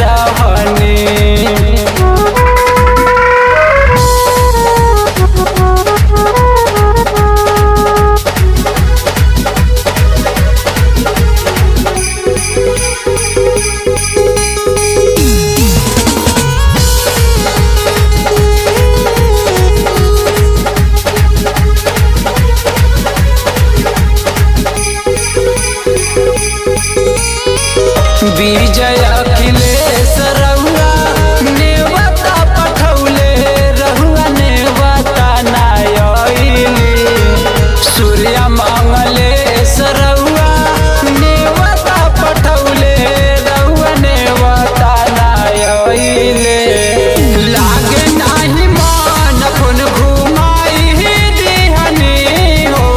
रहनी। विजय अखिलेश रहुआ नेवता पठौले रहुआ नेवता नायली। सूर्य मंगलेश रहुआ नेवता पठौले रहुआ नेवता नायले। लागे नाही मन फोन घुमाई दिहनी हो,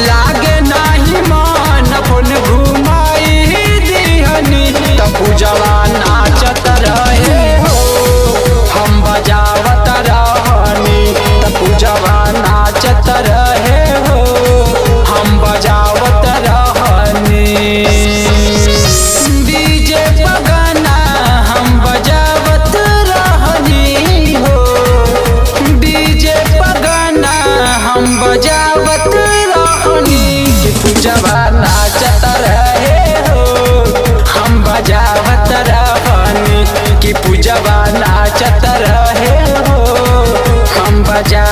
लागे नाही मन फोन घुमाई पूजवा नाचत रहे हो, हम बजावत रहनी। पूजवा नाचत रहे हो, हम बजावत रहनी। डीजे बगाना हम बजावत रहनी हो, डीजे बगाना हम बजावत रहनी। पूजवा नाचत रहे हो, हम बजावत रहनी। कि पूजवा नाचत रहे हो, हम बजा